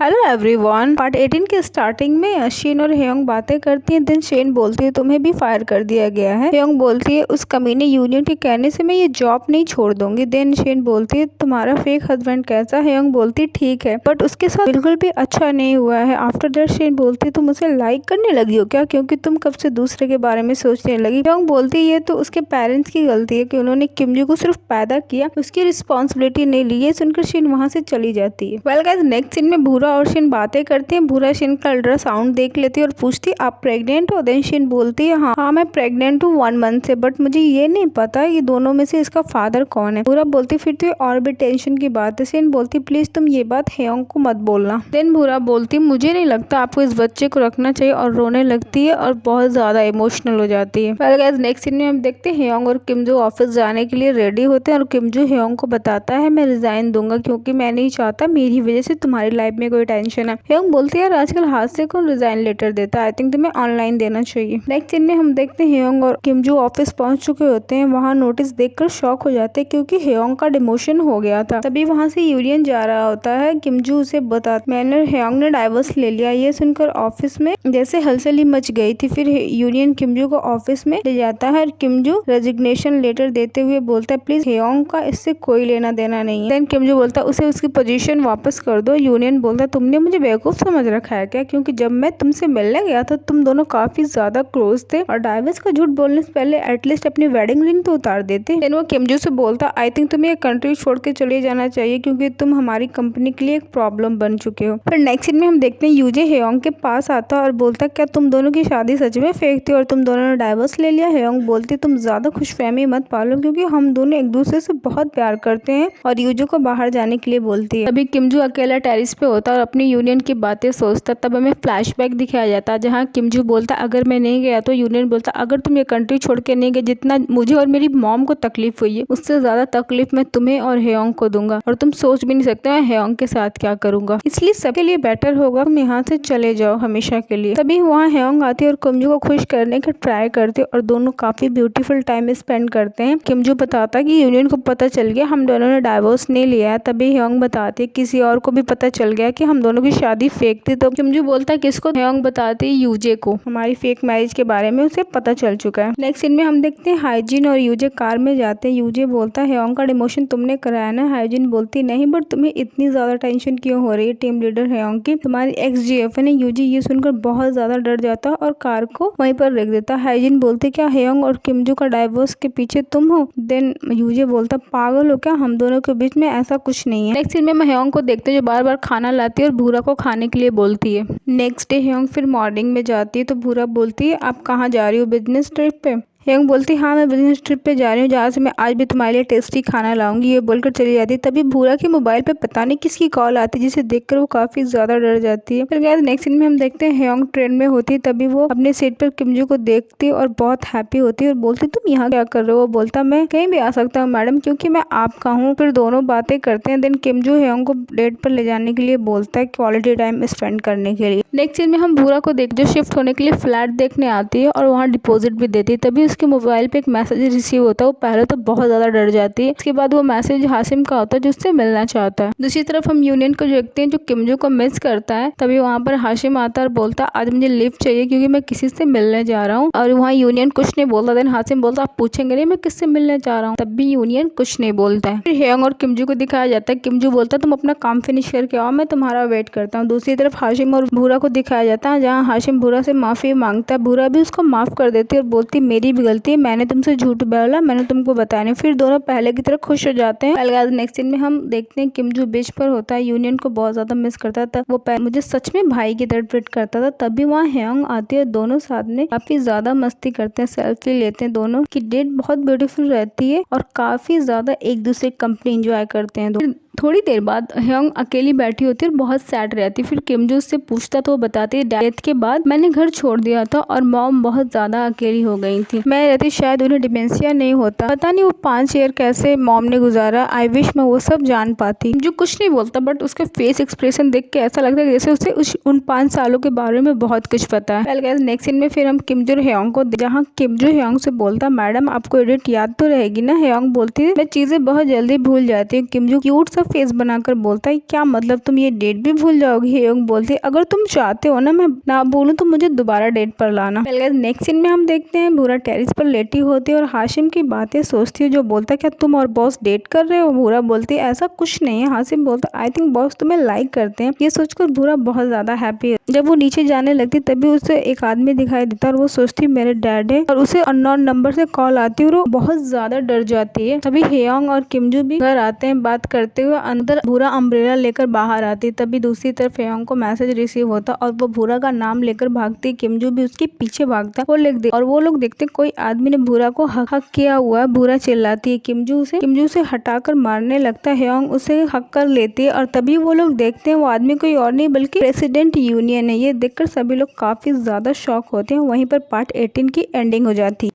Hello everyone. Part 18 के starting में शीन और हेयोंग बातें करती हैं। देन शीन बोलती है तुम्हें भी फायर कर दिया गया है। हेयोंग बोलती है उस कमीने यूनियन के कहने से मैं ये जॉब नहीं छोड़ दूंगी। देन शीन बोलती है तुम्हारा फेक हस्बैंड कैसा? हेयोंग बोलती है ठीक है बट उसके साथ बिल्कुल भी अच्छा नहीं हुआ है। आफ्टर दैट शीन बोलती है तुम उसे लाइक करने लगी हो क्या, क्योंकि तुम कब से दूसरे के बारे में सोचने लगी। हेयोंग बोलती है ये तो उसके पेरेंट्स की गलती है कि उन्होंने किमजू को सिर्फ पैदा किया, उसकी रिस्पॉन्सिबिलिटी नहीं ली। ये सुनकर शीन वहाँ से चली जाती है। वेल गाइस, नेक्स्ट सीन में भूरा और शीन बातें करते हैं। भूरा शीन का अल्ट्रासाउंड देख लेती है और पूछती है आप प्रेग्नेंट हो? देन शीन बोलती है हाँ मैं प्रेग्नेंट हूँ 1 मंथ से, बट मुझे ये नहीं पता ये दोनों में से इसका फादर कौन है। भूरा बोलती फिर तो और भी टेंशन की बात है। शीन बोलती प्लीज तुम ये बात हेयोंग को मत बोलना। देन भूरा बोलती मुझे नहीं लगता आपको इस बच्चे को रखना चाहिए और रोने लगती है और बहुत ज्यादा इमोशनल हो जाती है। वेल गाइस, नेक्स्ट सीन में हम देखते हैं हेयोंग और किमजू ऑफिस जाने के लिए रेडी होते हैं और किमजू हेयोंग को बताता है मैं रिजाइन दूंगा क्योंकि मैं नहीं चाहता मेरी वजह से तुम्हारी लाइफ में कोई टेंशन है। हेयोंग बोलती है यार आजकल हाथ से कौन रिजाइन लेटर देता है, आई थिंक तुम्हें ऑनलाइन देना चाहिए। नेक्स्ट सीन में हम देखते हैं हेयोंग और किमजू ऑफिस पहुंच चुके होते हैं। वहाँ नोटिस देखकर शॉक हो जाते हैं क्योंकि हेयोंग का डिमोशन हो गया था। तभी वहाँ से यूनियन जा रहा होता है। किमजू उसे बताता मैंने हेयोंग ने डाइवोर्स ले लिया। ये सुनकर ऑफिस में जैसे हलचली मच गई थी। फिर यूनियन किमजू को ऑफिस में ले जाता है और किमजू रेजिग्नेशन लेटर देते हुए बोलता है प्लीज हेयोंग का इससे कोई लेना देना नहीं है। देन किमजू बोलता है उसे उसकी पोजीशन वापस कर दो। यूनियन बोलता तुमने मुझे बेवकूफ समझ रखा है क्या, क्योंकि जब मैं तुमसे मिलने गया था तुम दोनों काफी ज्यादा क्लोज थे और डाइवोर्स का झूठ बोलने से पहले एटलीस्ट अपनी वेडिंग रिंग तो उतार देते। देन वो किमजू से बोलता आई थिंक तुम्हें ये कंट्री छोड़ के चले जाना चाहिए क्योंकि तुम हमारी कंपनी के लिए एक प्रॉब्लम बन चुके हो। फिर नेक्स्ट सीन में हम देखते हैं यूजे हेयोंग के पास आता और बोलता क्या तुम दोनों की शादी सच में फेक थी और तुम दोनों ने डाइवोर्स ले लिया। हेयोंग बोलती तुम ज्यादा खुशफहमी मत पालो क्योंकि हम दोनों एक दूसरे से बहुत प्यार करते हैं और यूजे को बाहर जाने के लिए बोलती है। अभी किमजू अकेला टेरिस पे होता और अपनी यूनियन की बातें सोचता। तब हमें फ्लैशबैक दिखाया जाता जहाँ किमजू बोलता अगर मैं नहीं गया तो यूनियन बोलता अगर तुम ये कंट्री छोड़ के नहीं गए जितना मुझे और मेरी मॉम को तकलीफ हुई है उससे ज्यादा तकलीफ मैं तुम्हें और हेयोंग को दूंगा और तुम सोच भी नहीं सकते मैं हेयोंग के साथ क्या करूंगा, इसलिए सबके लिए बेटर होगा तुम यहाँ से चले जाओ हमेशा के लिए। तभी वहाँ हेयोंग आती है और किमजू को खुश करने का ट्राई करते और दोनों काफी ब्यूटीफुल टाइम स्पेंड करते हैं। किमजू बताता कि यूनियन को पता चल गया हम दोनों ने डाइवोर्स नहीं लिया है। तभी हेयोंग बताती किसी और को भी पता चल गया कि हम दोनों की शादी फेक थी। तो किमजू बोलता है किसको? हेयोंग बताती यूजे को हमारी फेक मैरिज के बारे में उसे पता चल चुका है। नेक्स्ट सीन में हम देखते हैं हाइजिन और यूजे कार में जाते हैं। यूजे बोलता है हेयोंग का डिमोशन तुमने कराया ना। हाइजिन बोलती नहीं बट तुम्हें इतनी ज्यादा टेंशन क्यों हो रही है? टीम लीडर हेयोंग की तुम्हारी एक्स जीएफए ने। यूजे ये सुनकर बहुत ज्यादा डर जाता और कार को वहीं पर रख देता। हाइजिन बोलती क्या हेयोंग और किमजू का डाइवोर्स के पीछे तुम हो? देन यूजे बोलता पागल हो क्या, हम दोनों के बीच में ऐसा कुछ नहीं है। नेक्स्ट सीन में हम हेयोंग को देखते हैं जो बार बार खाना लाती है और भूरा को खाने के लिए बोलती है। नेक्स्ट डे हेयोंग फिर मॉर्निंग में जाती है तो भूरा बोलती है आप कहाँ जा रही हो? बिजनेस ट्रिप पे? हेयोंग बोलती हाँ मैं बिजनेस ट्रिप पे जा रही हूँ जहाँ से मैं आज भी तुम्हारे लिए टेस्टी खाना लाऊंगी। ये बोलकर चली जाती है। तभी भूरा के मोबाइल पे पता नहीं किसकी कॉल आती है जिसे देखकर वो काफी ज्यादा डर जाती है। फिर गाइस नेक्स्ट सीन में हम देखते हैं हेयोंग ट्रेन में होती है। तभी वो अपने सीट पर किमजू को देखती है और बहुत हैप्पी होती है और बोलती तुम यहाँ क्या कर रहे हो? वो बोलता मैं कहीं भी आ सकता हूँ मैडम क्योंकि मैं आपका हूँ। फिर दोनों बातें करते हैं। देन किमजू हेयोंग को डेट पर ले जाने के लिए बोलता है क्वालिटी टाइम स्पेंड करने के लिए। नेक्स्ट सीन में हम भूरा को देख जो शिफ्ट होने के लिए फ्लैट देखने आती है और वहाँ डिपॉजिट भी देती है। तभी उसके मोबाइल पे एक मैसेज रिसीव होता है। वो पहले तो बहुत ज्यादा डर जाती है। इसके बाद वो मैसेज हासिम का होता है जो उससे मिलना चाहता है। दूसरी तरफ हम यूनियन को देखते हैं जो किमजू को मिस करता है। तभी वहाँ पर हाशिम आता है और बोलता है आज मुझे लिफ्ट चाहिए क्योंकि मैं किसी से मिलने जा रहा हूँ। और वहाँ यूनियन कुछ नहीं बोलता। देन हासिम बोलता आप पूछेंगे नहीं मैं किससे मिलने जा रहा हूँ। तब भी यूनियन कुछ नहीं बोलता है। फिर हेयोंग और किमजू को दिखाया जाता है। किमजू बोलता है तुम अपना काम फिनिश करके आओ मैं तुम्हारा वेट करता हूँ। दूसरी तरफ हाशिम और भूरा को दिखाया जाता है जहाँ हाशिम भूरा से माफी मांगता है। भूरा भी उसको माफ कर देती है और बोलती मेरी भी गलती है, मैंने तुमसे झूठ बोला, मैंने तुमको बताया नहीं। फिर दोनों पहले की तरह खुश हो जाते हैं। नेक्स्ट सीन में हम देखते हैं किमजू बीच पर होता है। यूनियन को बहुत ज्यादा मिस करता था। वो मुझे सच में भाई की तरह ट्रीट करता था। तभी वहाँ हेयोंग आती है। दोनों साथ में काफी ज्यादा मस्ती करते हैं, सेल्फी लेते हैं। दोनों की डेट बहुत ब्यूटीफुल रहती है और काफी ज्यादा एक दूसरे की कंपनी एंजॉय करते हैं। थोड़ी देर बाद हेयोंग अकेली बैठी होती है और बहुत सैड रहती है। फिर किमजू उससे पूछता तो वो बताती है डेथ के बाद मैंने घर छोड़ दिया था और मॉम बहुत ज्यादा अकेली हो गई थी। मैं रहती शायद उन्हें डिमेंशिया नहीं होता। पता नहीं वो 5 ईयर कैसे मॉम ने गुजारा। आई विश मैं वो सब जान पाती। जो कुछ नहीं बोलता बट उसके फेस एक्सप्रेशन देख के ऐसा लगता है जैसे उसे उन 5 सालों के बारे में बहुत कुछ पता है। नेक्स्ट सीन में फिर हम किमजू और हेयोंग को जहाँ किमजू हेयोंग से बोलता मैडम आपको एडिट याद तो रहेगी ना? हेयोंग बोलती है मैं चीजें बहुत जल्दी भूल जाती हूँ। किमजू क्यूट सा फेस बनाकर बोलता है क्या मतलब तुम ये डेट भी भूल जाओगी। हेयोंग बोलती है अगर तुम चाहते हो ना मैं ना भूलूं तो मुझे दोबारा डेट पर लाना। नेक्स्ट सीन में हम देखते हैं भूरा टेरिस पर लेटी होती है और हाशिम की बातें सोचती है जो बोलता है क्या तुम और बॉस डेट कर रहे हो। भूरा बोलती है ऐसा कुछ नहीं है। हाशिम बोलता है आई थिंक बॉस तुम्हें लाइक करते हैं। ये सोचकर भूरा बहुत ज्यादा हैप्पी है। जब वो नीचे जाने लगती तभी उसे एक आदमी दिखाई देता और वो सोचती मेरे डैड है और उसे अननोन नंबर से कॉल आती है और वो बहुत ज्यादा डर जाती है। तभी हेयोंग और किमजू भी घर आते हैं। बात करते हुए अंदर भूरा अम्ब्रेला लेकर बाहर आती। तभी दूसरी तरफ हेयोंग को मैसेज रिसीव होता और वो भूरा का नाम लेकर भागती। किमजू भी उसके पीछे भागता और वो लोग देखते कोई आदमी ने भूरा को हक किया हुआ है। भूरा चिल्लाती है किमजू से हटाकर मारने लगता है। हेयोंग उसे हक कर लेती है और तभी वो लोग देखते हैं वो आदमी कोई और नहीं बल्कि प्रेसिडेंट यूनियन है। ये देखकर सभी लोग काफी ज्यादा शॉक होते हैं। वहीं पर पार्ट 18 की एंडिंग हो जाती है।